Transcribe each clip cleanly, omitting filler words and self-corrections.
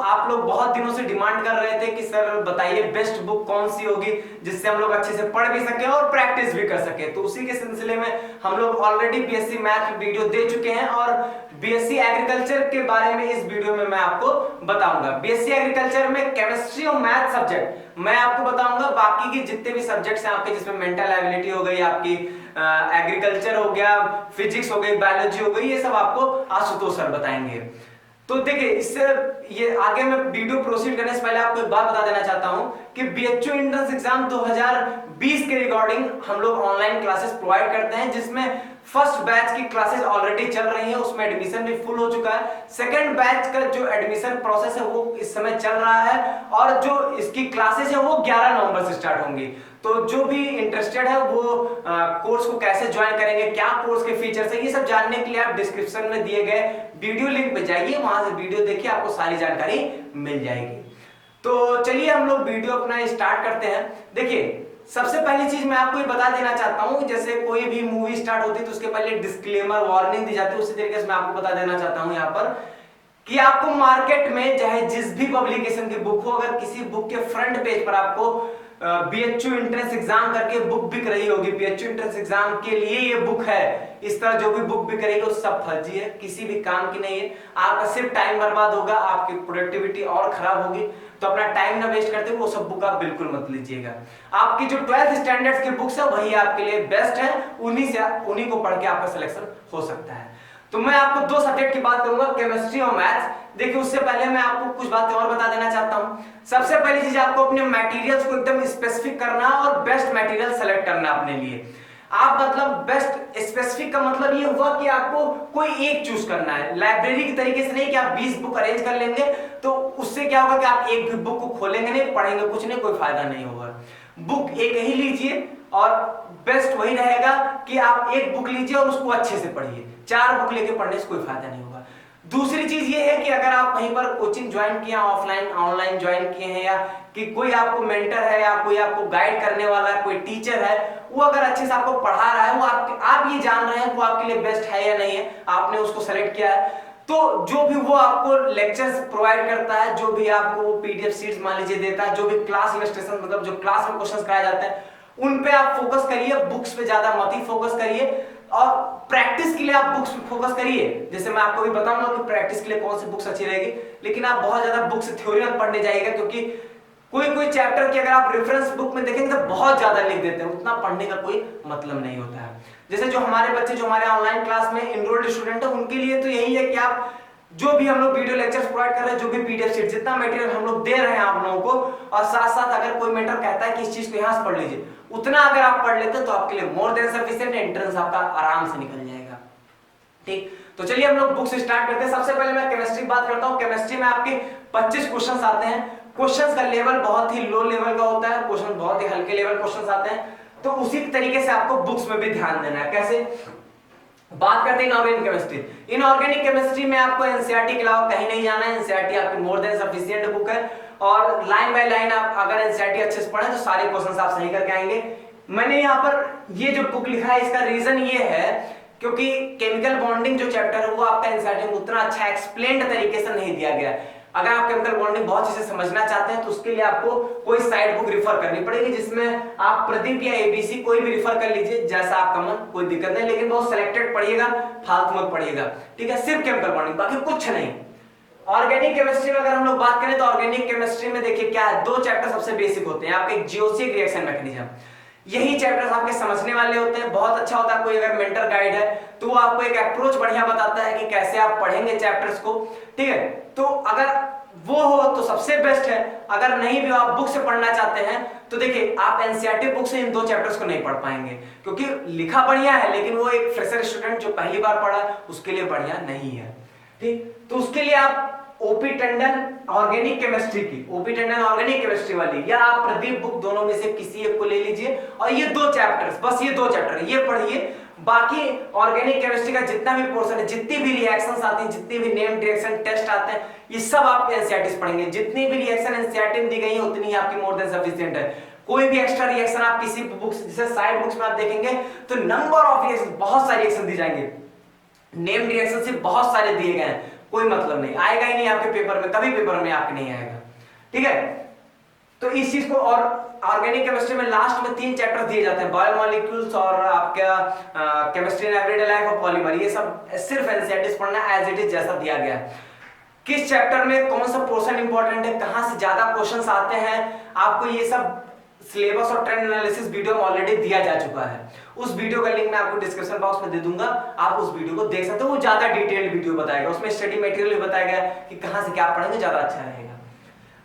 आप लोग बहुत दिनों से डिमांड कर रहे थे कि सर बताइए बेस्ट बुक कौन सी होगी जिससे हम लोग अच्छे से पढ़ भी सके और प्रैक्टिस भी कर सके। तो उसी के सिलसिले में हम लोग ऑलरेडी बीएससी मैथ वीडियो दे चुके हैं और बीएससी एग्रीकल्चर के बारे में इस वीडियो में मैं आपको बताऊंगा। बीएससी एग्रीकल्चर में केमिस्ट्री और मैथ सब्जेक्ट मैं आपको बताऊंगा, बाकी के जितने भी सब्जेक्ट्स हैं आपके जिसमें मेंटल एबिलिटी हो गई, आपकी एग्रीकल्चर हो गया, फिजिक्स हो गई, बायोलॉजी हो गई, ये सब आपको आशुतोष सर बताएंगे। तो देखिए इससे ये आगे मैं वीडियो प्रोसीड करने से पहले आपको एक बात बता देना चाहता हूं कि बीएचयू एंट्रेंस एग्जाम 2020 के रिगार्डिंग हम लोग ऑनलाइन क्लासेस प्रोवाइड करते हैं, जिसमें फर्स्ट बैच की क्लासेस ऑलरेडी चल रही हैं, उसमें एडमिशन भी फुल हो चुका है। सेकंड बैच का जो एडमिशन प्रोसेस है वो इस समय चल रहा है और जो इसकी क्लासेस है वो 11 नवंबर से स्टार्ट होंगी। तो जो भी इंटरेस्टेड है वो कोर्स को कैसे ज्वाइन करेंगे, क्या कोर्स के फीचर्स है, ये सब जानने के लिए आप डिस्क्रिप्शन में दिए गए वीडियो लिंक पे जाइए, वहां से वीडियो देखिए, आपको सारी जानकारी मिल जाएगी। तो चलिए हम लोग वीडियो अपना स्टार्ट करते हैं। देखिए सबसे पहली चीज मैं आपको ये बता देना चाहता हूं, जैसे कोई भी मूवी स्टार्ट होती है तो उसके पहले डिस्क्लेमर वार्निंग दी जाती है, उसी तरीके से मैं आपको बता देना चाहता हूं यहाँ पर कि आपको मार्केट में चाहे जिस भी पब्लिकेशन की बुक हो, अगर किसी बुक के फ्रंट पेज पर आपको बीएचयू एंट्रेंस एग्जाम करके बुक बिक रही होगी, बीएचयू एंट्रेंस एग्जाम के लिए ये बुक है, इस तरह जो भी बुक बिक रही है वो सब फर्जी है, किसी भी काम की नहीं है, आपका सिर्फ टाइम बर्बाद होगा, आपकी प्रोडक्टिविटी और खराब होगी। तो अपना टाइम ना वेस्ट करते हुए वो सब बुक आप बिल्कुल मत लीजिएगा। आपकी जो 12th स्टैंडर्ड्स की बुक्स है वही आपके लिए बेस्ट है, उन्हीं को पढ़ के आपका सिलेक्शन हो सकता है। तो मैं आपको दो सब्जेक्ट की बात करूंगा, केमिस्ट्री और मैथ्स। देखिए उससे पहले मैं आपको कुछ बातें और बता देना चाहता हूं। सबसे पहली चीज आपको अपने मटेरियल्स को एकदम स्पेसिफिक करना और बेस्ट मटेरियल सेलेक्ट करना अपने लिए। आप मतलब बेस्ट स्पेसिफिक का मतलब ये हुआ कि आपको कोई एक चूज करना है, लाइब्रेरी की तरीके से नहीं कि आप 20 बुक अरेंज कर लेंगे तो उससे क्या होगा कि आप एक भी बुक को खोलेंगे नहीं, पढ़ेंगे कुछ नहीं, कोई फायदा नहीं होगा। बुक एक ही लीजिए और बेस्ट वही रहेगा कि आप एक बुक लीजिए और उसको अच्छे से पढ़िए, 4 बुक लेके पढ़ने से कोई फायदा नहीं होगा। दूसरी चीज ये है कि अगर आप कहीं पर कोचिंग ज्वाइन किए, ऑफलाइन ऑनलाइन ज्वाइन किए हैं, या कि कोई आपको मेंटर है या कोई आपको गाइड करने वाला है, कोई टीचर है, वो अगर अच्छे से आपको पढ़ा रहा है, वो आप ये जान रहे हैं वो आपके लिए बेस्ट है या नहीं है, आपने उसको सेलेक्ट किया है, तो जो भी वो आपको लेक्चर्स प्रोवाइड करता है, जो भी आपको वो पीडीएफ शीट्स मान लीजिए देता है, जो भी क्लास इलस्ट्रेशन मतलब जो क्लास में क्वेश्चंस कराए जाते हैं उन पे आप फोकस करिए, बुक्स पे ज्यादा मत ही फोकस करिए। और प्रैक्टिस के लिए आप बुक्स पे फोकस करिए, जैसे मैं आपको भी बताऊंगा कि प्रैक्टिस के लिए कौन सी बुक्स अच्छी रहेगी, लेकिन आप बहुत ज्यादा बुक्स थ्योरी मत पढ़ने जाइएगा, क्योंकि कोई चैप्टर की अगर आप रेफरेंस बुक में देखेंगे तो बहुत ज्यादा लिख देते हैं, उतना पढ़ने का कोई मतलब नहीं होता है। जैसे जो हमारे बच्चे जो हमारे ऑनलाइन क्लास में इनरोल्ड स्टूडेंट है उनके लिए तो यही है कि आप जो भी हम लोग वीडियो लेक्चर्स प्रोवाइड कर रहे हैं, जो भी पीडीएफ शीट जितना मटेरियल हम लोग दे रहे हैं आप लोगों को, और साथ साथ अगर कोई मेंटर कहता है कि इस चीज को यहाँ से पढ़ लीजिए, उतना अगर आप पढ़ लेते हैं तो आपके लिए मोर देन सफिशिएंट, एंट्रेंस आपका आराम से निकल जाएगा। ठीक, तो चलिए हम लोग बुक से स्टार्ट करते हैं। सबसे पहले मैं केमिस्ट्री की बात करता हूँ। केमिस्ट्री में आपके 25 क्वेश्चंस आते हैं। क्वेश्चंस का लेवल बहुत ही लो लेवल का होता है, क्वेश्चन बहुत ही हल्के लेवल क्वेश्चंस आते हैं, तो उसी तरीके से आपको बुक्स में भी ध्यान देना है। कैसे बात करते हैं इनऑर्गेनिक केमिस्ट्री। इनऑर्गेनिक केमिस्ट्री में आपको एनसीईआरटी के अलावा कहीं नहीं जाना है, एनसीईआरटी आपकी मोर देन सफिशिएंट बुक है और लाइन बाय लाइन आप अगर एनसीईआरटी अच्छे से पढ़ें तो सारे क्वेश्चंस आप सही करके आएंगे। मैंने यहाँ पर ये जो बुक लिखा है इसका रीजन ये है क्योंकि केमिकल बॉन्डिंग जो चैप्टर है वो आपका एनसीईआरटी में उतना अच्छा एक्सप्लेन्ड तरीके से नहीं दिया गया है। अगर आप केमिकल बॉन्डिंग बहुत अच्छे से समझना चाहते हैं तो उसके लिए आपको कोई साइड बुक रिफर करनी पड़ेगी, जिसमें आप प्रदीप या एबीसी कोई भी रिफर कर लीजिए, जैसा आपका मन, कोई दिक्कत नहीं, लेकिन बहुत सिलेक्टेड पढ़िएगा, फालतू मत पढ़िएगा। ठीक है, सिर्फ केमिकल बॉन्डिंग, बाकी कुछ नहीं। ऑर्गेनिक केमिस्ट्री में अगर हम लोग बात करें तो ऑर्गेनिक केमिस्ट्री में देखिए क्या है, 2 चैप्टर सबसे बेसिक होते हैं आपके, जीओसी, रिएक्शन मैकेनिज्म। यही चैप्टर्स आपके समझने वाले होते हैं, बहुत अच्छा होता है। कोई अगर मेंटर गाइड है तो वो आपको एक अप्रोच बढ़िया बताता है कि कैसे आप पढ़ेंगे चैप्टर्स को। ठीक है, तो अगर वो हो तो सबसे बेस्ट है। अगर नहीं भी आप बुक से पढ़ना चाहते हैं तो देखिए आप एनसीईआरटी बुक से इन 2 चैप्टर्स को नहीं पढ़ पाएंगे, क्योंकि लिखा बढ़िया है लेकिन वो एक फ्रेशर स्टूडेंट जो पहली बार पढ़ा उसके लिए बढ़िया नहीं है। ठीक, तो उसके लिए आप ओपी टंडन ऑर्गेनिक केमिस्ट्री की, ओपी टंडन ऑर्गेनिक केमिस्ट्री वाली, या आप प्रदीप बुक, दोनों में से किसी एक को ले लीजिए और ये 2 चैप्टर्स, बस ये 2 चैप्टर ये पढ़िए। बाकी ऑर्गेनिक केमिस्ट्री का जितना भी पोर्शन है, जितनी भी रिएक्शंस आती हैं, जितनी भी नेम्ड रिएक्शन टेस्ट आते हैं, ये सब आप एनसीईआरटी से पढ़ेंगे। जितनी भी रिएक्शन एनसीईआरटी में दी गई है उतनी ही आपकी मोर देन सफिशिएंट है। कोई भी एक्स्ट्रा रिएक्शन आप किसी बुक जैसे साइड बुक्स में आप देखेंगे तो नंबर ऑफ रिएक्शन, बहुत सारे रिएक्शन दी जाएंगे, नेम्ड रिएक्शन से बहुत सारे दिए गए हैं, कोई मतलब नहीं, आएगा ही नहीं आपके पेपर में, कभी पेपर में आपके नहीं आएगा। ठीक है, तो इस चीज को, और ऑर्गेनिक केमिस्ट्री में लास्ट में 3 चैप्टर दिए जाते हैं, बायोमोलिक्यूल्स और आपका केमिस्ट्री इन एवरीडे लाइफ और पॉलीमर। ये सब सिर्फ एनसीईआरटी पढ़ना एज इट इज जैसा दिया गया है। किस चैप्टर में कौन सा पोर्शन इंपॉर्टेंट है, कहां से ज्यादा क्वेश्चंस आते हैं, आपको ये सब सिलेबस और ट्रेंड एनालिसिस वीडियो में ऑलरेडी दिया जा चुका है। उस वीडियो का लिंक मैं आपको डिस्क्रिप्शन बॉक्स में दे दूंगा, आप उस वीडियो को देख सकते हो। वो ज्यादा डिटेल्ड वीडियो बताएगा, उसमें स्टडी मटेरियल भी बताया गया कि कहां से क्या पढ़ेंगे ज्यादा अच्छा रहेगा।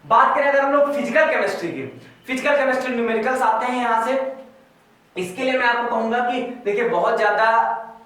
बात करें अगर हम लोग फिजिकल केमिस्ट्री की, फिजिकल केमिस्ट्री न्यूमेरिकल्स आते हैं यहां से। इसके लिए मैं आपको कहूंगा कि देखिए बहुत ज्यादा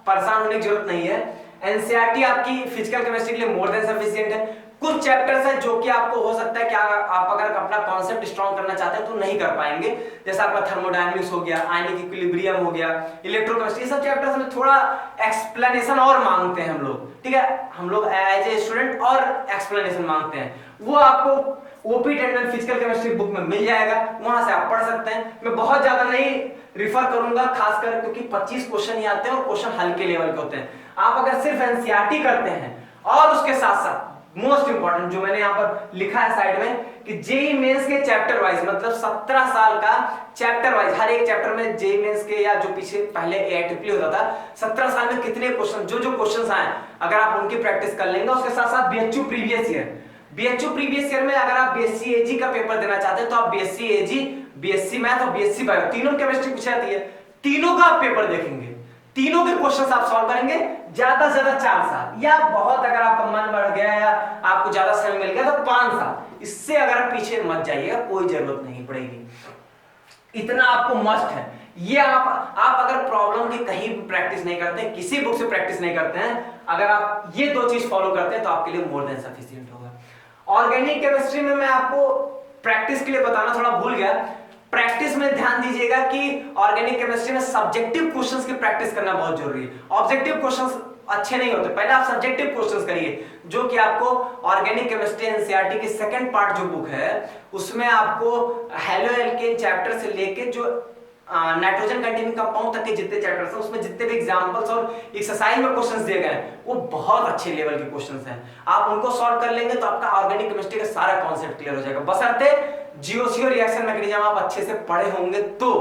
परेशान होने की जरूरत नहीं है, एनसीईआरटी आपकी फिजिकल केमिस्ट्री के लिए मोर देन सफिशिएंट है। कुछ चैप्टर्स हैं जो कि आपको हो सकता है कि आप अगर अपना कॉन्सेप्ट स्ट्रॉन्ग करना चाहते हैं तो नहीं कर पाएंगे, जैसे आपका थर्मोडायनामिक्स हो गया, आयनिक इक्विलिब्रियम हो गया, इलेक्ट्रोकेमिस्ट्री, ये सब चैप्टर्स में थोड़ा एक्सप्लेनेशन और मांगते हैं हम लोग। ठीक है, हम लोग एज ए स्टूडेंट और एक्सप्लेनेशन मांगते हैं, वो आपको OP Tandon physical chemistry book में मिल जाएगा, वहां से आप पढ़ सकते हैं। मैं बहुत ज्यादा नहीं रिफर करूंगा, खासकर क्योंकि 25 क्वेश्चन ही आते हैं और क्वेश्चन हल्के लेवल के होते हैं। आप अगर सिर्फ एनसीईआरटी करते हैं और उसके साथ साथ मोस्ट इंपॉर्टेंट जो मैंने यहां पर लिखा है साइड में कि जेईई मेंस के चैप्टर वाइज, मतलब 17 साल का चैप्टर वाइज, हर एक चैप्टर में जेईई मेंस के या जो पीछे पहले एआईट्रिपल होता था, 17 साल में कितने क्वेश्चन, जो जो क्वेश्चंस आए अगर आप उनकी प्रैक्टिस कर लेंगे, उसके साथ साथ बीएचयू प्रीवियस ईयर में अगर आप बीएससी एजी का पेपर देना चाहते हैं तो आप बीएससी एजी, बीएससी मैथ और बीएससी बायो तीनों केमिस्ट्री पूछी जाती है, तीनों का आप पेपर देखेंगे, तीनों के क्वेश्चंस आप सॉल्व करेंगे ज्यादा से ज्यादा 4 साल, या बहुत अगर आपका मन बढ़ गया या आपको ज्यादा समय मिल गया तो 5 साल। इससे अगर आप पीछे मत जाइएगा, कोई जरूरत नहीं पड़ेगी, इतना आपको मस्ट है। ये आप अगर प्रॉब्लम की कहीं भी प्रैक्टिस नहीं करते हैं, किसी बुक से प्रैक्टिस नहीं करते हैं, अगर आप ये 2 चीज फॉलो करते हैं तो आपके लिए मोर देन सफिशिएंट होगा। ऑर्गेनिक केमिस्ट्री में मैं आपको प्रैक्टिस के लिए बताना थोड़ा भूल गया, प्रैक्टिस में ध्यान दीजिएगा कि ऑर्गेनिक केमिस्ट्री में सब्जेक्टिव क्वेश्चंस की प्रैक्टिस करना बहुत जरूरी है। ऑब्जेक्टिव क्वेश्चंस अच्छे नहीं होते, पहले आप सब्जेक्टिव क्वेश्चंस करिए, जो कि आपको ऑर्गेनिक केमिस्ट्री एनसीईआरटी की सेकंड पार्ट जो बुक है उसमें आपको हेलो एल्केन चैप्टर से लेके जो नाइट्रोजन कंटेनिंग कंपाउंड तक के जितने चैप्टर्स हैं उसमें जितने भी एग्जांपल्स और एक्सरसाइज में क्वेश्चंस दिए गए हैं वो बहुत अच्छे लेवल के क्वेश्चंस हैं। आप उनको सॉल्व कर लेंगे तो आपका ऑर्गेनिक केमिस्ट्री का सारा कॉन्सेप्ट क्लियर हो जाएगा, बशर्ते जीओसी और रिएक्शन मैकेनिज्म आप अच्छे से पढ़े होंगे तो।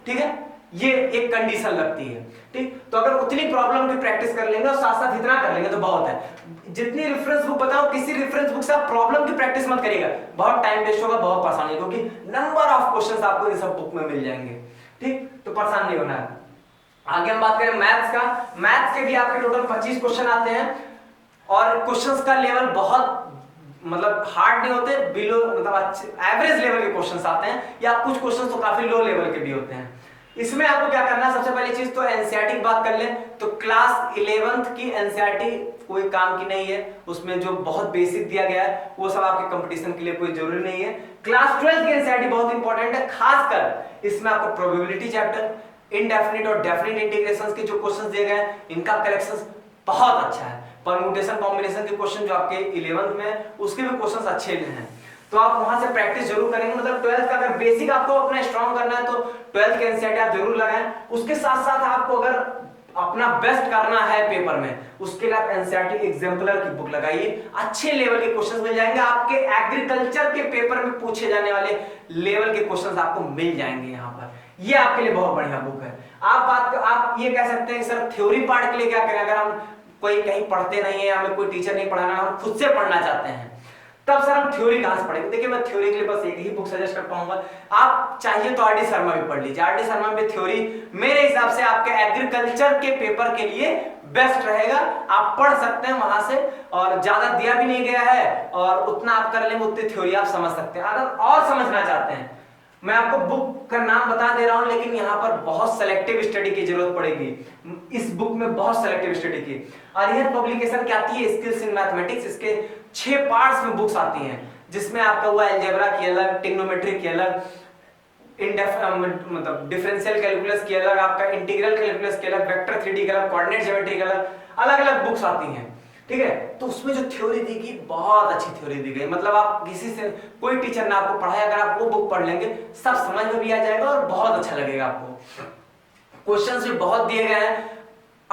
ठीक है, ये एक कंडीशन लगती है। ठीक, तो अगर उतनी प्रॉब्लम की प्रैक्टिस कर लेंगे और साथ साथ इतना कर लेंगे तो बहुत है। जितनी रेफरेंस बुक बताओ, किसी रेफरेंस बुक से आप प्रॉब्लम की प्रैक्टिस मत करिएगा, बहुत टाइम वेस्ट होगा, बहुत परेशानी, क्योंकि नंबर ऑफ क्वेश्चंस आपको इन सब बुक में मिल जाएंगे। ठीक, तो परेशान नहीं होना है। आगे हम बात करें मैथ्स का, मैथ्स के भी आपके टोटल 25 क्वेश्चन आते हैं और क्वेश्चंस का लेवल बहुत मतलब हार्ड नहीं होते, बिलो मतलब अच्छे एवरेज लेवल के क्वेश्चंस आते हैं, या कुछ क्वेश्चंस तो काफी लो लेवल के भी होते हैं। इसमें आपको क्या करना है, सबसे पहली चीज तो एनसीईआरटी की बात कर लें तो क्लास 11th की एनसीईआरटी कोई काम की नहीं है, उसमें जो बहुत बेसिक दिया गया है वो सब आपके कंपटीशन के लिए कोई जरूरी नहीं है। क्लास 12th की एनसीईआरटी बहुत इंपॉर्टेंट है, खासकर इसमें आपको प्रोबेबिलिटी चैप्टर, इनडेफिनिट और डेफिनिट इंटीग्रेशंस के जो क्वेश्चंस दिए गए हैं इनका कलेक्शन बहुत अच्छा है। परम्यूटेशन कॉम्बिनेशन के क्वेश्चन जो आपके 11th में उसके भी क्वेश्चंस अच्छे हैं, तो आप वहां से प्रैक्टिस जरूर करेंगे। मतलब 12th का अगर बेसिक आपको अपना स्ट्रांग करना है तो 12th के एनसीईआरटी आप जरूर लगाएं। उसके साथ साथ आपको अगर अपना बेस्ट करना है पेपर में, उसके लिए आप एनसीईआरटी एग्जाम्पलर की बुक लगाइए, अच्छे लेवल के क्वेश्चंस मिल जाएंगे, आपके एग्रीकल्चर के पेपर में पूछे जाने वाले लेवल के क्वेश्चंस आपको मिल जाएंगे यहाँ पर। ये आपके लिए बहुत बढ़िया बुक है। आप ये कह सकते हैं सर थ्योरी पार्ट के लिए क्या करें, अगर हम कोई कहीं पढ़ते नहीं है, हमें कोई टीचर नहीं पढ़ाना, हम खुद से पढ़ना चाहते हैं, तब सर हम थ्योरी कहां से पढ़ेंगे। देखिए मैं थ्योरी के लिए बस एक ही बुक सजेस्ट कर पाऊंगा, आप चाहिए तो आरडी शर्मा भी पढ़ लीजिए। आरडी शर्मा में थ्योरी मेरे हिसाब से आपके एग्रीकल्चर के पेपर के लिए बेस्ट रहेगा, आप पढ़ सकते हैं वहां से, और ज्यादा दिया भी नहीं गया है और उतना आप कर लेंगे उतनी थ्योरी आप समझ सकते हैं। अगर और समझना चाहते हैं, मैं आपको बुक का नाम बता दे रहा हूं, लेकिन यहाँ पर बहुत सेलेक्टिव स्टडी की जरूरत पड़ेगी। इस बुक में बहुत सेलेक्टिव स्टडी की अरिहंत पब्लिकेशन की आती है स्किल्स इन मैथमेटिक्स, इसके 6 पार्ट्स में बुक्स आती हैं, जिसमें आपका हुआ अलजेब्रा की अलग, ट्रिग्नोमेट्री की अलग, मतलब डिफरेंशियल कैलकुलस की अलग, आपका इंटीग्रल कैलकुलस की अलग, वेक्टर 3D का अलग, कोऑर्डिनेट ज्योमेट्री का अलग, अलग अलग बुक्स आती हैं। ठीक है, तो उसमें जो थ्योरी दी गई बहुत अच्छी थ्योरी दी गई, मतलब आप किसी से कोई टीचर ने आपको पढ़ाया, अगर आप वो बुक पढ़ लेंगे सब समझ में भी आ जाएगा और बहुत अच्छा लगेगा आपको। क्वेश्चंस भी बहुत दिए गए हैं,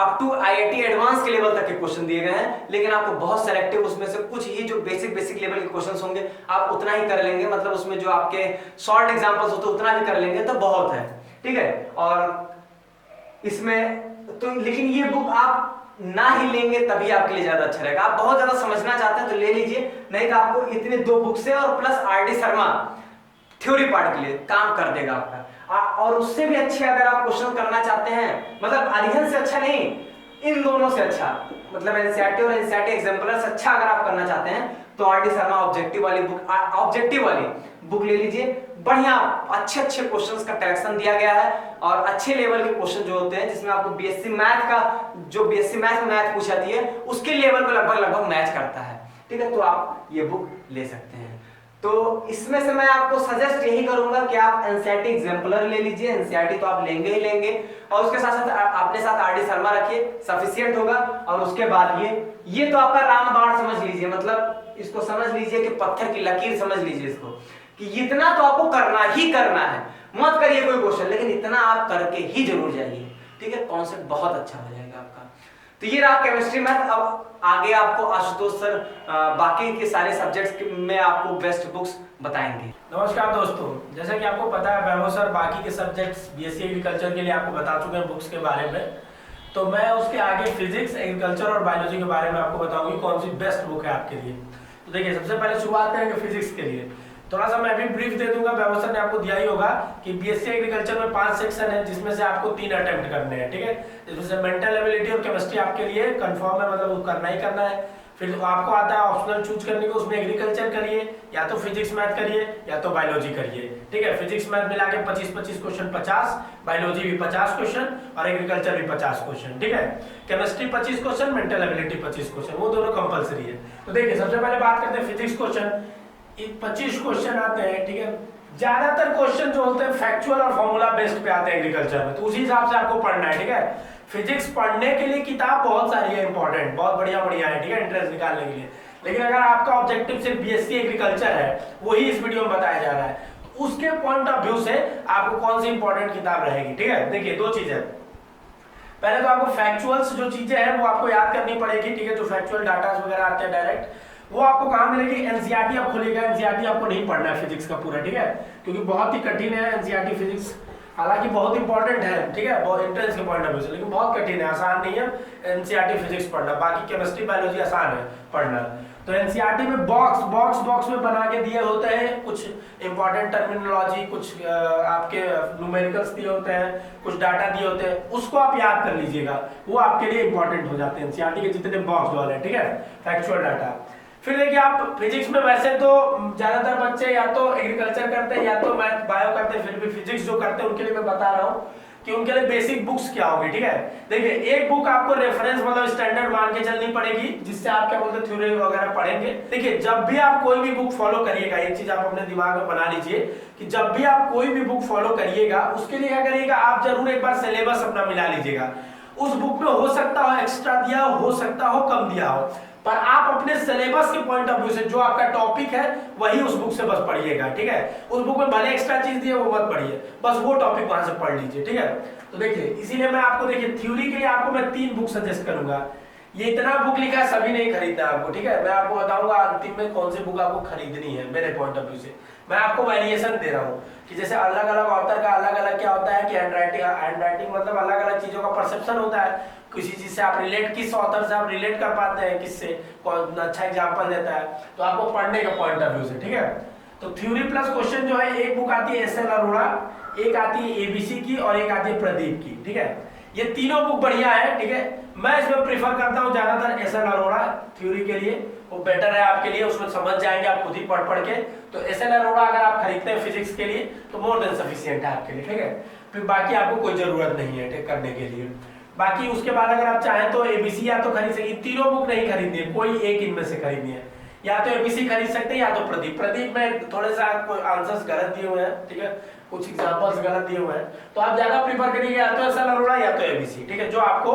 अप टू आईआईटी एडवांस के लेवल तक के क्वेश्चन दिए गए हैं, लेकिन आपको बहुत सेलेक्टिव उसमें से कुछ ही जो बेसिक लेवल के क्वेश्चंस होंगे आप उतना ही कर लेंगे, मतलब उसमें जो आपके शॉर्ट एग्जांपल्स होते हैं उतना भी कर लेंगे तो बहुत है, ठीक है। और इसमें तो लेकिन ये बुक आप ना ही लेंगे तभी आपके लिए ज्यादा अच्छा रहेगा। आप बहुत ज्यादा समझना चाहते हैं तो ले लीजिए, नहीं तो आपको इतने 2 बुक से और plus RD Sharma theory part के लिए काम कर देगा आपका। और उससे भी अच्छे अगर आप क्वेश्चन करना चाहते हैं, मतलब अरिहंत से अच्छा नहीं, इन दोनों से अच्छा, मतलब एनसीईआरटी और एनसीईआरटी एग्जाम्पलर से अच्छा अगर आप करना चाहते हैं तो आरडी शर्मा ऑब्जेक्टिव वाली बुक ले लीजिए। बढ़िया अच्छे क्वेश्चंस का कलेक्शन दिया गया है और अच्छे लेवल के क्वेश्चन जो होते हैं जिसमें आपको बीएससी मैथ का जो बीएससी मैथ में मैथ पूछा जाती है उसके लेवल को लगभग मैच करता है, ठीक है। तो आप ये बुक ले सकते हैं। तो इसमें से मैं आपको सजेस्ट यही करूंगा कि आप एनसीईआरटी एग्जाम्पलर ले लीजिए, एनसीईआरटी तो आप लेंगे ही लेंगे, और उसके साथ साथ अपने साथ आरडी शर्मा रखिए, सफिशिएंट होगा। और उसके बाद ये तो आपका रामबाण समझ लीजिए, मतलब इसको समझ लीजिए कि पत्थर की लकीर समझ लीजिए इसको, कि इतना तो आपको करना ही करना है, मत करिए कोई क्वेश्चन, लेकिन इतना आप करके ही जरूर जाइए, ठीक है। कॉन्सेप्ट बहुत अच्छा हो जाएगा आपका। तो ये रहा केमिस्ट्री मैथ। अब आगे आपको आशुतोष सर बाकी के सारे सब्जेक्ट्स में आपको बेस्ट बुक्स बताएंगे। नमस्कार दोस्तों, जैसा कि आपको पता है वैभव सर बाकी के सब्जेक्ट्स बीएससी एग्रीकल्चर के लिए आपको बता चुके हैं बुक्स के बारे में, तो मैं उसके आगे फिजिक्स, एग्रीकल्चर और बायोलॉजी के बारे में आपको बताऊंगी कौन सी बेस्ट बुक है आपके लिए। तो देखिए, सबसे पहले शुरुआत करेंगे फिजिक्स के लिए। थोड़ा सा मैं भी ब्रीफ दे दूंगा, वैभव सर ने आपको दिया ही होगा कि बीएससी एग्रीकल्चर में 5 सेक्शन है जिसमें से आपको 3 अटेम्प्ट करने हैं, ठीक है। जिसमें से मेंटल एबिलिटी और केमिस्ट्री आपके लिए कंफर्म है, मतलब वो करना ही करना है। फिर आपको आता है ऑप्शनल चूज करने को, उसमें एग्रीकल्चर करिए या तो फिजिक्स मैथ करिए या तो बायोलॉजी करिए, ठीक है। फिजिक्स मैथ मिला के 25-25 क्वेश्चन 50, बायोलॉजी भी 50 क्वेश्चन और एग्रीकल्चर भी 50 क्वेश्चन, ठीक है। Chemistry 25 question, mental ability 25 question, वो दोनों कंपलसरी है। तो देखिए, सबसे पहले बात करते हैं फिजिक्स क्वेश्चन। 25 क्वेश्चन आते हैं, ठीक है। ज्यादातर क्वेश्चन जो होते हैं फैक्चुअल और फॉर्मूला बेस्ड पे आते हैं एग्रीकल्चर में, तो उसी हिसाब से आपको पढ़ना है, ठीक है। फिजिक्स पढ़ने के लिए किताब बहुत सारी है इंपॉर्टेंट, बहुत बढ़िया है, ठीक है, इंटरेस्ट निकालने के लिए। लेकिन अगर आपका ऑब्जेक्टिव सिर्फ बीएससी एग्रीकल्चर है, वही इस वीडियो में बताया जा रहा है, तो उसके पॉइंट ऑफ व्यू से आपको कौन सी इंपॉर्टेंट किताब रहेगी, ठीक है। देखिए, 2 चीजें, पहले तो आपको फैक्चुअल्स जो चीजें हैं वो आपको याद करनी पड़ेगी, ठीक है। जो फैक्चुअल डाटा वगैरह आते हैं डायरेक्ट, वो आपको कहां मिलेगी? एनसीईआरटी आप खोलिएगा, एनसीईआरटी आपको नहीं पढ़ना है फिजिक्स का पूरा, ठीक है, क्योंकि बहुत ही कठिन है एनसीईआरटी फिजिक्स। हालांकि बहुत इंपॉर्टेंट है, ठीक है, बहुत इंट्रेंस के पॉइंट ऑफ व्यू से, लेकिन बहुत कठिन है, आसान नहीं है एनसीईआरटी फिजिक्स पढ़ना। बाकी केमिस्ट्री बायोलॉजी आसान है पढ़ना। तो एनसीईआरटी में बॉक्स में बना के दिए होते हैं कुछ इंपॉर्टेंट टर्मिनोलॉजी, कुछ आपके न्यूमेरिकल्स दिए होते हैं, कुछ डाटा दिए होते हैं, उसको आप याद कर लीजिएगा, वो आपके लिए इंपॉर्टेंट हो जाते हैं एनसीईआरटी के जितने बॉक्स वाले, ठीक है, फैक्चुअल डाटा। फिर देखिए, आप फिजिक्स में वैसे तो ज्यादातर बच्चे या तो एग्रीकल्चर करते हैं या तो मैथ बायो करते हैं, फिर भी फिजिक्स जो करते हैं उनके लिए मैं बता रहा हूँ कि उनके लिए बेसिक बुक्स क्या होगी, ठीक है। देखिए, एक बुक आपको रेफरेंस मतलब स्टैंडर्ड मान के चलनी पड़ेगी, जिससे आप क्या बोलते हैं थ्योरी वगैरह पढ़ेंगे। देखिए, जब भी आप कोई भी बुक फॉलो करिएगा, एक चीज आप अपने दिमाग में बना लीजिए कि जब भी आप कोई भी बुक फॉलो करिएगा, उसके लिए क्या करिएगा, आप जरूर एक बार सिलेबस अपना मिला लीजिएगा। उस बुक में हो सकता हो एक्स्ट्रा दिया हो सकता हो कम दिया हो, पर आप अपने सिलेबस के पॉइंट ऑफ व्यू से जो आपका टॉपिक है वही उस बुक से बस पढ़िएगा, ठीक है। उस बुक में भले एक्स्ट्रा चीज दी है वो मत पढ़िए, बस वो टॉपिक वहां से पढ़ लीजिए, ठीक है। तो देखिए, इसीलिए मैं आपको देखिए थ्योरी के लिए आपको मैं 3 बुक सजेस्ट करूंगा। ये इतना बुक लिखा है, सभी नहीं खरीदना आपको, ठीक है। मैं आपको बताऊंगा अंतिम में कौन सी बुक आपको खरीदनी है मेरे पॉइंट ऑफ व्यू से। मैं आपको वेरिएशन दे रहा हूँ कि जैसे अलग अलग ऑथर का अलग अलग क्या होता है कि हैंडराइटिंग मतलब अलग अलग चीजों का परसेप्शन होता है। किसी चीज से आप रिलेट, किस ऑथर से आप रिलेट कर पाते हैं, किससे कौन अच्छा एग्जांपल देता है, तो आपको पढ़ने का पॉइंट ऑफ व्यू से, ठीक है। तो थ्योरी प्लस क्वेश्चन जो है, एक बुक आती है एस एल अरोड़ा, एक आती है एबीसी की और एक आती है प्रदीप की, ठीक है। ये तीनों बुक बढ़िया है, ठीक है। मैं इसमें प्रेफर करता हूँ ज्यादातर एस एल अरोड़ा थ्योरी के लिए, वो बेटर है आपके लिए, उसमें समझ जाएंगे आप खुद ही पढ़ के। तो एस एल अरोड़ा अगर आप खरीदते हैं फिजिक्स के लिए तो मोर देन सफिशिएंट है आपके लिए, ठीक है। फिर बाकी आपको कोई जरूरत नहीं है ठीक करने के लिए। बाकी उसके बाद अगर आप चाहें तो एबीसी या तो खरीद सकते, तीनों बुक नहीं खरीदनी है, कोई एक इनमें से खरीदनी है। या तो एबीसी खरीद सकते हैं या तो प्रदीप। प्रदीप में थोड़े सा आंसर्स गलत दिए हुए हैं, ठीक है, कुछ एग्जांपल्स गलत दिए हुए हैं, तो आप ज्यादा प्रीफर करिएगा या तो एसएल अरोड़ा या तो एबीसी, ठीक है, जो आपको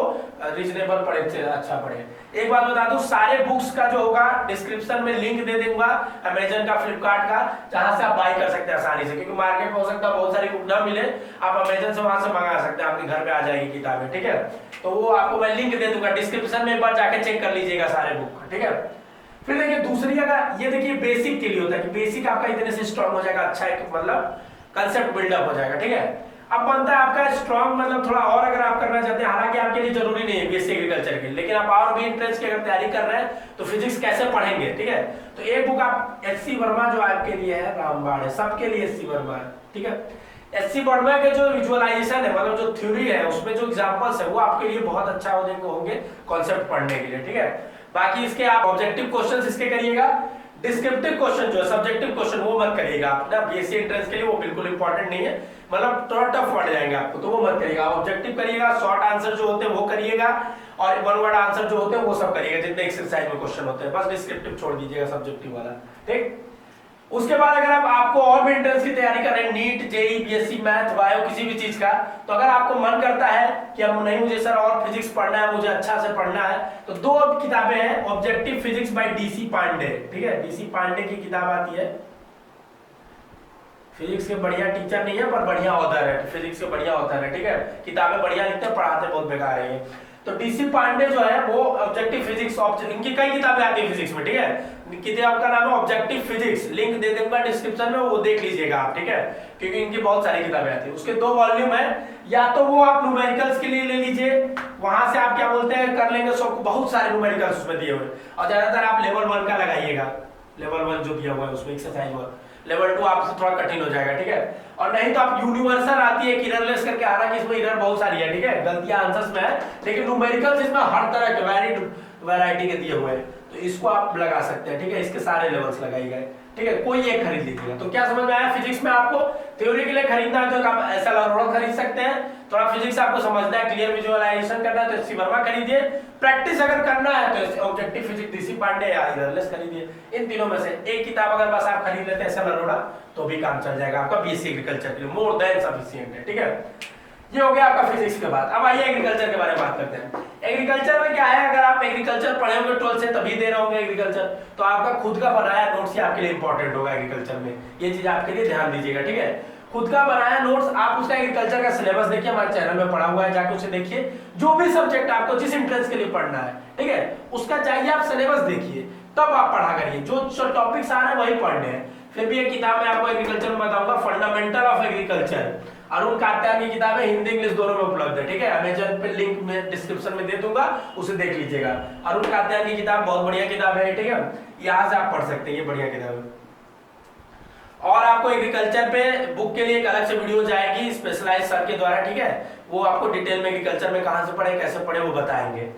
रीजनेबल पड़े, अच्छा पड़े। एक बात बता दूं, सारे बुक्स का जो होगा डिस्क्रिप्शन में लिंक दे दूंगा अमेजन का, फ्लिपकार्ट का, जहां से आप बाय कर सकते हैं आसानी से, क्योंकि मार्केट में हो सकता है बहुत सारी बुक ना मिले, आप अमेजन से वहां से मंगा सकते हैं, आपके घर पे आ जाएगी किताबें, ठीक है। तो वो आपको मैं लिंक दे दूंगा डिस्क्रिप्शन में, एक बार जाके चेक कर लीजिएगा सारे बुक, ठीक है। फिर देखिए दूसरी अगर ये देखिए बेसिक के लिए होता है कि बेसिक आपका इतने से स्ट्रांग हो जाएगा, अच्छा एक मतलब कंसेप्ट बिल्डअप हो जाएगा, ठीक है। अब बनता है आपका स्ट्रांग मतलब थोड़ा और अगर आप करना चाहते हैं, हालांकि आपके लिए जरूरी नहीं है बीएससी एग्रीकल्चर के, लेकिन आप और भी एंट्रेंस की अगर तैयारी कर रहे हैं तो फिजिक्स कैसे पढ़ेंगे, ठीक है। तो एक बुक आप एचसी वर्मा जो आपके लिए है, रामबाण है, सबके लिए एचसी वर्मा है, ठीक है। एचसी वर्मा के जो विजुअलाइजेशन है, मतलब जो थ्योरी है, उसमें जो एग्जांपल्स है वो आपके लिए बहुत अच्छा होंगे कॉन्सेप्ट पढ़ने के लिए, ठीक है। बाकी इसके आप ऑब्जेक्टिव क्वेश्चंस इसके करिएगा, डिस्क्रिप्टिव क्वेश्चन जो है, सब्जेक्टिव क्वेश्चन वो मत करिएगा आप ना, बीएससी एंट्रेंस के लिए वो बिल्कुल इंपॉर्टेंट नहीं है, मतलब थोड़ा टफ पड़ जाएंगे आपको, तो वो मत करिएगा। ऑब्जेक्टिव करिएगा, शॉर्ट आंसर जो होते हैं वो करिएगा, और वन वर्ड आंसर जो होते हैं वो सब करिएगा, जितने एक्सरसाइज में क्वेश्चन होते हैं, बस डिस्क्रिप्टिव छोड़ दीजिएगा सब्जेक्टिव वाला, ठीक। उसके बाद अगर आपको और भी एंट्रेंस की तैयारी कर रहे हैं, NEET, JEE, BSc math, bio, किसी भी चीज का, तो अगर आपको मन करता है कि अब नहीं मुझे सर और फिजिक्स पढ़ना है, मुझे अच्छा से पढ़ना है, तो दो किताबें हैं, objective physics by DC Pande, ठीक है। डीसी पांडे की किताब आती है, फिजिक्स के बढ़िया टीचर नहीं है पर बढ़िया ऑथर है, फिजिक्स के बढ़िया ऑथर है, ठीक है। किताबें बढ़िया लिखते हैं, पढ़ाते बहुत बेकार है ये। तो डीसी पांडे जो है वो ऑब्जेक्टिव फिजिक्स, इनकी कई किताबें आती है फिजिक्स में, ठीक है। किताब का नाम है ऑब्जेक्टिव फिजिक्स, लिंक दे दूंगा डिस्क्रिप्शन में, वो देख लीजिएगा आप, ठीक है, क्योंकि इनकी बहुत सारी किताबें आती है। उसके 2 वॉल्यूम है, या तो वो आप न्यूमेरिकल्स के लिए ले लीजिए, वहां से आप क्या बोलते हैं कर लेंगे, सब बहुत सारे न्यूमेरिकल्स उसमें दिए हुए, और ज्यादातर आप लेवल 1 का लगाइएगा, लेवल 1 जो दिया हुआ है उसमें एक्सरसाइज हुआ, लेवल 2 आपसे थोड़ा कठिन हो जाएगा, ठीक है। और नहीं तो आप यूनिवर्सल आती है एररलेस करके, हालांकि इसमें एरर बहुत सारी है, ठीक है, गलतियां आंसर्स में है, लेकिन न्यूमेरिकल्स इसमें हर तरह के वैरायटी के दिए हुए हैं, तो इसको आप लगा सकते हैं, ठीक है। इसके सारे लेवल्स लगाए गए, ठीक है, कोई एक खरीद लीजिएगा। तो क्या समझ में आया, फिजिक्स में आपको थ्योरी के लिए खरीदना है तो आप एसएल अरोड़ा खरीद सकते हैं, थोड़ा फिजिक्स आपको समझना है, क्लियर विजुअलाइजेशन करना है तो एचसी वर्मा खरीदिए, प्रैक्टिस अगर करना है तो ऑब्जेक्टिव फिजिक्स डीसी पांडे या एररलेस खरीदिए। इन तीनों में से एक किताब अगर बस आप खरीद लेते हैं एसएल अरोड़ा, तो भी काम चल जाएगा आपका बीएससी एग्रीकल्चर के लिए, मोर देन सफिशिएंट है, ठीक है। ये हो गया आपका फिजिक्स के बाद। अब आइए एग्रीकल्चर के बारे में बात करते हैं। एग्रीकल्चर में क्या है, अगर आप एग्रीकल्चर पढ़े होंगे 12th से, तभी दे रहे होंगे एग्रीकल्चर, तो आपका खुद का बनाया नोट्स ही आपके लिए इंपॉर्टेंट होगा एग्रीकल्चर में, ये चीज आपके लिए ध्यान दीजिएगा, ठीक है। खुद का बनाया नोट्स, आप उसका एग्रीकल्चर का सिलेबस देखिए, हमारे चैनल में पढ़ा हुआ है, जाके उसे देखिए, जो भी सब्जेक्ट आपको जिस एंट्रेंस के लिए पढ़ना है, ठीक है, उसका चाहिए आप सिलेबस देखिए, तब आप पढ़ा करिए, जो टॉपिक्स आ रहे हैं वही पढ़ने हैं। फिर भी एक किताब में आपको एग्रीकल्चर में बताऊंगा, fundamental of agriculture, Arun Katyal की किताब है, हिंदी इंग्लिश दोनों में उपलब्ध है, ठीक है। अमेजन पे लिंक में डिस्क्रिप्शन में दे दूंगा, उसे देख लीजिएगा। अरुण कात्याल की किताब बहुत बढ़िया किताब है, ठीक है, यहाँ से आप पढ़ सकते हैं, ये बढ़िया किताब है। और आपको एग्रीकल्चर पे बुक के लिए एक अलग से वीडियो जाएगी स्पेशलाइज सर के द्वारा, ठीक है, वो आपको डिटेल में एग्रीकल्चर में कहां से पढ़े, कैसे पढ़े, वो बताएंगे।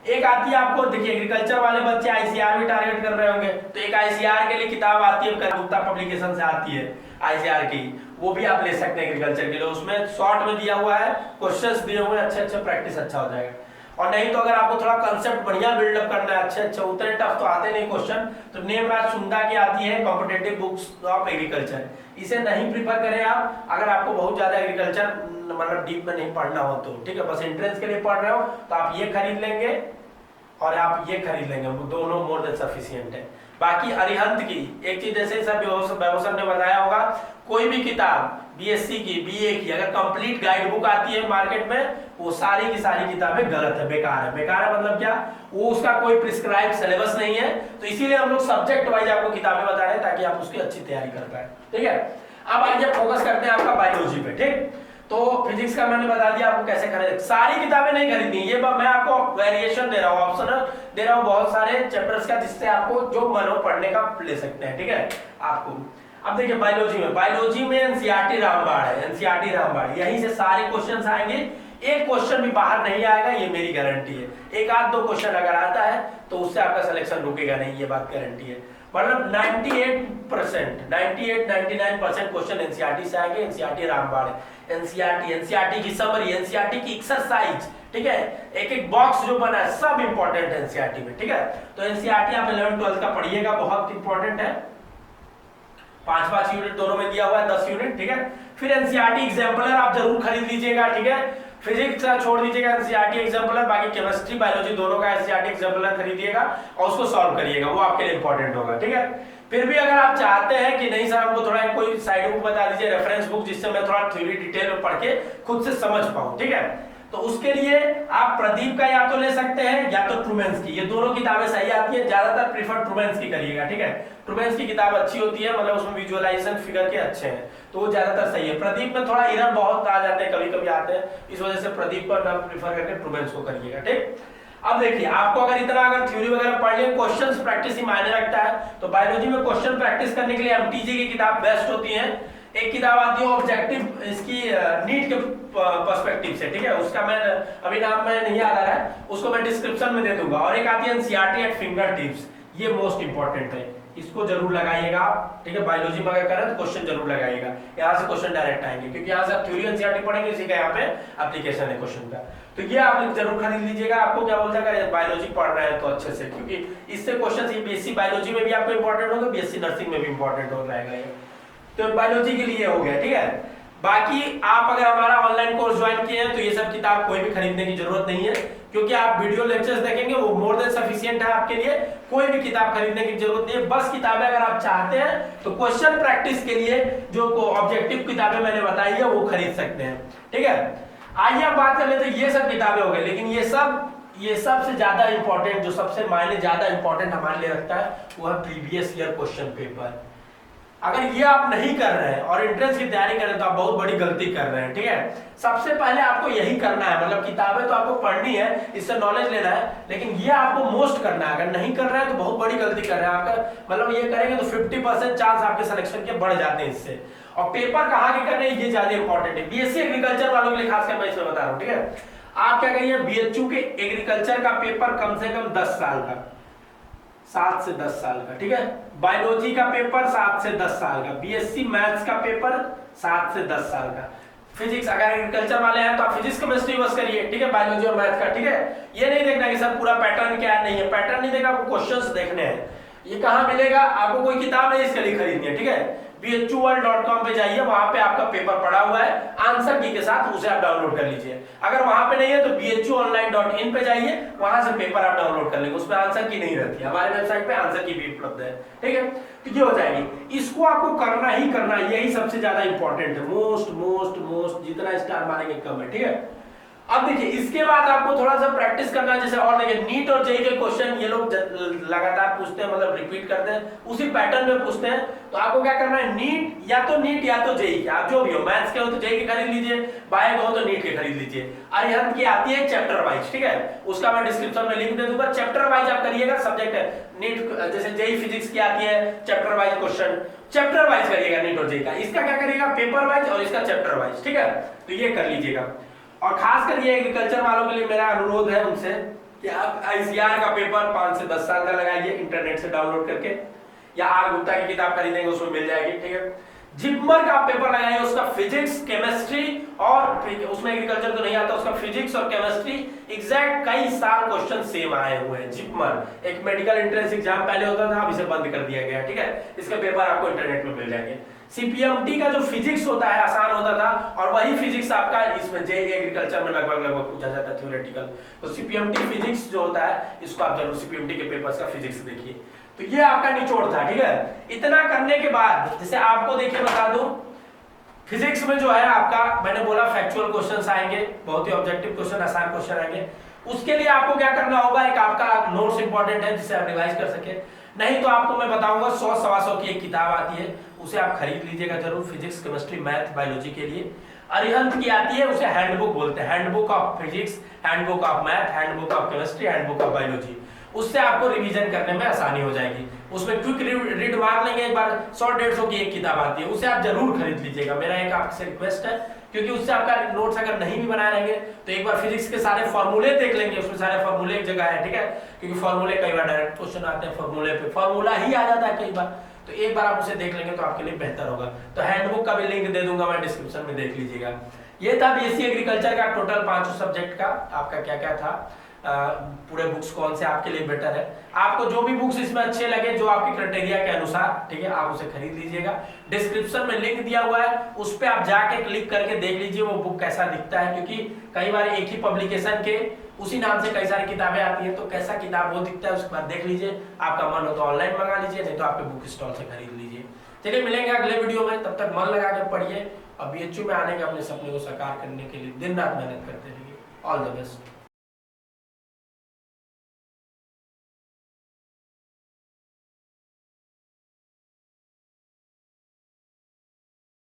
एक आती है आपको, देखिए एग्रीकल्चर वाले बच्चे आईसीआर भी टारगेट कर रहे होंगे, तो एक आईसीआर के लिए किताब आती है, गुप्ता पब्लिकेशन से आती है आईसीआर की, वो भी आप ले सकते हैं एग्रीकल्चर के लिए, उसमें शॉर्ट में दिया हुआ है, क्वेश्चंस दिए हुए हैं, अच्छे प्रैक्टिस अच्छा हो जाएगा। और नहीं तो अगर आपको थोड़ा कंसेप्ट बढ़िया बिल्डअप करना है, अच्छे उतने टफ तो आते नहीं क्वेश्चन, तो नेमराज सुंदा की आती है कॉम्पिटिटिव बुक्स ऑफ एग्रीकल्चर, इसे नहीं प्रीफर करें आप, अगर आपको बहुत ज्यादा एग्रीकल्चर मतलब डीप में नहीं पढ़ना हो तो, ठीक है, बस एंट्रेंस के लिए पढ़ रहे हो तो आप ये खरीद लेंगे और आप ये खरीद लेंगे, दोनों मोर देन सफिशिएंट है। बाकी अरिहंत की एक चीज, जैसे सब व्यवस्था ने बताया होगा, कोई भी किताब बीएससी की, बीए की, अगर कंप्लीट गाइड बुक आती है मार्केट में, वो सारी की सारी किताबें गलत है, बेकार है। बेकार है मतलब क्या, वो उसका कोई प्रिस्क्राइब सिलेबस नहीं है, तो इसीलिए हम लोग सब्जेक्ट वाइज आपको किताबें बता रहे हैं ताकि आप उसकी अच्छी तैयारी कर पाए, ठीक है। अब आइए फोकस करते हैं आपका बायोलॉजी पे, ठीक। तो फिजिक्स का मैंने बता दिया आपको कैसे खरीद, सारी किताबें नहीं खरीदनी, ये मैं आपको वेरिएशन दे रहा हूँ, ऑप्शनल दे रहा हूँ बहुत सारे चैप्टर्स का, जिससे आपको जो मन हो पढ़ने का ले सकते हैं, ठीक है आपको। अब देखिए बायोलॉजी में एनसीईआरटी रामबाण है, एनसीईआरटी रामबाण, यहीं से सारे क्वेश्चंस आएंगे, एक क्वेश्चन भी बाहर नहीं आएगा, ये मेरी गारंटी है। एक आध दो क्वेश्चन अगर आता है तो उससे आपका सिलेक्शन रुकेगा नहीं, ये बात गारंटी है। मतलब 98-99% क्वेश्चन एनसीईआरटी से आएंगे। एनसीईआरटी रामबाण है, एनसीईआरटी की समरी, एनसीईआरटी की एक्सरसाइज, ठीक है, एक एक बॉक्स जो बना है सब इंपॉर्टेंट है एनसीईआरटी में, ठीक है। तो एनसीईआरटी आप 11-12 का पढ़िएगा, बहुत इंपॉर्टेंट है। 5-5 यूनिट दोनों में दिया हुआ है, 10 यूनिट, ठीक है। फिर एनसीईआरटी एग्जाम्पलर आप जरूर खरीद लीजिएगा, ठीक है। फिजिक्स का छोड़ दीजिएगा, एनसीईआरटी एग्जाम्पलर, बाकी केमिस्ट्री बायोलॉजी दोनों का एनसीईआरटी एग्जाम्पलर खरीदिएगा और उसको सॉल्व करिएगा, वो आपके लिए इंपॉर्टेंट होगा, ठीक है। फिर भी अगर आप चाहते हैं कि नहीं सर हमको थोड़ा कोई साइड बुक बता दीजिए, रेफरेंस बुक, जिससे मैं थोड़ा थ्योरी डिटेल में पढ़ के खुद से समझ पाऊं, ठीक है, तो उसके लिए आप प्रदीप का या तो ले सकते हैं या तो ट्रूमेंस की, ये दोनों किताबें सही आती है। ज्यादातर प्रीफर ट्रूमेंस की करिएगा, ठीक है। ट्रूमेंस की किताब अच्छी होती है, मतलब उसमें विजुअलाइजेशन फिगर के अच्छे हैं, तो वो ज्यादातर सही है। प्रदीप में थोड़ा एरर बहुत आ जाते हैं, कभी कभी आते हैं, इस वजह से प्रदीप पर नाम प्रीफर करके ट्रूमेंस को करिएगा, ठीक। अब देखिए, आपको अगर इतना अगर थ्योरी वगैरह पढ़ लिए, क्वेश्चंस प्रैक्टिस ही मायने रखता है, तो बायोलॉजी में क्वेश्चन प्रैक्टिस करने के लिए एमटीजे की किताब बेस्ट होती है। एक किताब आती है ऑब्जेक्टिव, इसकी नीट के पर्सपेक्टिव से, ठीक है, उसका मैं अभी नाम में नहीं याद आ रहा है, उसको मैं डिस्क्रिप्शन में दे दूंगा। और एक आती है एनसीईआरटी एट फिंगर टिप्स, ये मोस्ट इंपॉर्टेंट है, इसको जरूर लगाइएगा आप, ठीक है। बायोलॉजी में अगर करें तो क्वेश्चन जरूर लगाइएगा, यहाँ से क्वेश्चन डायरेक्ट आएंगे, क्योंकि यहाँ से आप थ्योरी एनसीईआरटी पढ़ेंगे, इसी का यहाँ पे एप्लीकेशन है क्वेश्चन का, तो ये आप जरूर खरीद लीजिएगा। आपको क्या बोलता है, अगर बायोलॉजी पढ़ रहे हैं तो अच्छे से, क्योंकि इससे क्वेश्चन बीएससी बायोलॉजी में भी आपको इंपॉर्टेंट होगा, बीएससी नर्सिंग में भी इंपॉर्टेंट हो जाएगा ये, तो बायोलॉजी के लिए हो गया, ठीक है। बाकी आप अगर हमारा ऑनलाइन कोर्स ज्वाइन किए हैं तो ये सब किताब कोई भी खरीदने की जरूरत नहीं है, क्योंकि आप वीडियो लेक्चर्स देखेंगे वो मोर देन सफिशिएंट है आपके लिए, कोई भी किताब खरीदने की जरूरत नहीं है। बस किताबें अगर आप चाहते हैं तो क्वेश्चन प्रैक्टिस के लिए जो ऑब्जेक्टिव किताबें मैंने बताई है वो खरीद सकते हैं, ठीक है। आइए अब बात कर लेते हैं, ये सब किताबें हो गई, लेकिन ये सबसे ज्यादा इंपॉर्टेंट, जो सबसे मायने ज्यादा इंपॉर्टेंट हमारे लिए रखता है, वो है प्रीवियस ईयर क्वेश्चन पेपर। अगर ये आप नहीं कर रहे हैं और एंट्रेंस की तैयारी कर रहे हैं तो आप बहुत बड़ी गलती कर रहे हैं, ठीक है। सबसे पहले आपको यही करना है, मतलब किताबें तो आपको पढ़नी है, इससे नॉलेज लेना है, लेकिन ये आपको मोस्ट करना है। अगर नहीं कर रहे हैं तो बहुत बड़ी गलती कर रहे हैं, आपका मतलब ये करेंगे तो 50% चांस आपके सिलेक्शन के बढ़ जाते हैं इससे। और पेपर कहाँ के करने हैं ये ज्यादा इंपॉर्टेंट है, बीएससी एग्रीकल्चर वालों के लिए खासकर मैं इसमें बता रहा हूँ, ठीक है। आप क्या करिए, बीएचयू के एग्रीकल्चर का पेपर कम से कम 10 साल का, 7 से 10 साल का, ठीक है। बायोलॉजी का पेपर 7 से 10 साल का, बीएससी मैथ्स का पेपर 7 से 10 साल का, फिजिक्स अगर एग्रीकल्चर वाले हैं तो आप फिजिक्स केमिस्ट्री बस करिए, ठीक है, बायोलॉजी और मैथ का, ठीक है। ये नहीं देखना कि सर पूरा पैटर्न क्या है, नहीं है, पैटर्न नहीं देखा, आपको क्वेश्चंस देखने हैं। ये कहाँ मिलेगा आपको, कोई किताब नहीं इसके लिए खरीदनी है, ठीक है। bhuworld.com पे जाइए, वहां पे आपका पेपर पड़ा हुआ है आंसर की के साथ, उसे आप डाउनलोड कर लीजिए। अगर वहां पे नहीं है तो bhuonline.in पे जाइए, वहां से पेपर आप डाउनलोड कर लेंगे, उसमें आंसर की नहीं रहती है, हमारे वेबसाइट पे आंसर की भी उपलब्ध है, ठीक है। तो ये हो जाएगी, इसको आपको करना ही करना, यही सबसे ज्यादा इंपॉर्टेंट है, मोस्ट जितना स्टार मारेंगे कम है, ठीक है। अब देखिए, इसके बाद आपको थोड़ा सा प्रैक्टिस करना है, जैसे और देखिए नीट और जेईई के क्वेश्चन ये लोग लगातार पूछते हैं, मतलब रिपीट करते हैं, उसी पैटर्न में पूछते हैं। तो आपको क्या करना है, नीट या तो जेईई, आप जो भी हो, मैथ्स के हो तो जेईई के खरीद लीजिए, बायो हो तो नीट के खरीद लीजिए। अरिहंत की आती है चैप्टर वाइज, ठीक है, उसका मैं डिस्क्रिप्शन में लिंक दे दूंगा, चैप्टर वाइज आप करिएगा। सब्जेक्ट है नीट, जैसे जेईई फिजिक्स की आती है chapter wise question, chapter wise करिएगा नीट और जेईई का। इसका क्या करिएगा, पेपर वाइज और इसका चैप्टर वाइज, ठीक है, तो ये कर लीजिएगा। और खासकर ये एग्रीकल्चर वालों के लिए मेरा अनुरोध है उनसे कि आप आईसीआर का पेपर 5 से 10 साल का लगाइए इंटरनेट से डाउनलोड करके, या आर गुप्ता की किताब खरीदेंगे उसमें मिल जाएगी, ठीक है। जिपमर का पेपर लगाइए, उसका फिजिक्स केमिस्ट्री और उसमें एग्रीकल्चर तो नहीं आता, उसका फिजिक्स और केमिस्ट्री एग्जैक्ट कई साल क्वेश्चन सेम आए हुए हैं। जिपमर एक मेडिकल एंट्रेंस एग्जाम पहले होता था, अब इसे बंद कर दिया गया, ठीक है। इसके पेपर आपको इंटरनेट में मिल जाएंगे। सीपीएमटी का जो फिजिक्स होता है आसान होता था, और वही फिजिक्स आपका इसमें जेईई एग्रीकल्चर में लगभग पूछा जाता है थ्योरेटिकल। तो सीपीएमटी फिजिक्स जो होता है, इसको आप जरूर सीपीएमटी के पेपर्स का फिजिक्स देखिए। तो ये आपका निचोड़ था, ठीक है। इतना करने के बाद जैसे आपको देखिए बता दूं, फिजिक्स में जो है आपका मैंने बोला फैक्चुअल क्वेश्चंस आएंगे, बहुत ही ऑब्जेक्टिव क्वेश्चन, आसान क्वेश्चन आएंगे। उसके लिए आपको क्या करना होगा, एक आपका नोट्स इंपॉर्टेंट है जिसे आप रिवाइज कर सके, नहीं तो आपको मैं बताऊंगा 100-125 की एक किताब आती है, उसे आप खरीद लीजिएगा जरूर, फिजिक्स केमिस्ट्री मैथ बायोलॉजी के लिए। अरिहंत की आती है, उसे हैंडबुक बोलते हैं, handbook of physics, handbook of math, handbook of chemistry, handbook of biology. उससे आपको रिवीजन करने में आसानी हो जाएगी। उसमें क्विक रीड मार लेंगे, एक बार 100-150 की एक किताब आती है, उसे आप जरूर खरीद लीजिएगा। मेरा एक आपसे रिक्वेस्ट है, क्योंकि उससे आपका नोट्स अगर नहीं भी बनाए रहेंगे तो एक बार फिजिक्स के सारे फॉर्मूले देख लेंगे, उसमें सारे फॉर्मूले एक जगह है, ठीक है, क्योंकि फॉर्मूले कई बार डायरेक्ट क्वेश्चन आते हैं, फॉर्मूले पे फॉर्मूला ही आ जाता है कई बार, तो एक बार आप उसे देख लेंगे तो आपके लिए बेहतर होगा। तो हैंडबुक का भी लिंक दे दूंगा मैं डिस्क्रिप्शन में, देख लीजिएगा। ये था बीएससी एग्रीकल्चर का टोटल 5 सब्जेक्ट का आपका क्या क्या था, पूरे बुक्स कौन से आपके लिए बेटर है। आपको जो भी बुक्स इसमें अच्छे लगे, जो आपके क्राइटेरिया के अनुसार, ठीक है, आप उसे खरीद लीजिएगा। डिस्क्रिप्शन में लिंक दिया हुआ है, उस पर आप जाके क्लिक करके देख लीजिए वो बुक कैसा दिखता है, क्योंकि कई बार एक ही पब्लिकेशन के उसी नाम से कई सारी किताबें आती हैं, तो कैसा किताब वो दिखता है उसके बाद देख लीजिए। आपका मन हो तो ऑनलाइन मंगा लीजिए, नहीं तो आपके बुक स्टॉल से खरीद लीजिए। चलिए मिलेंगे अगले वीडियो में, तब तक मन लगा कर पढ़िए और बीएचयू में आने के अपने सपने को साकार करने के लिए दिन रात मेहनत करते रहिए। All the best.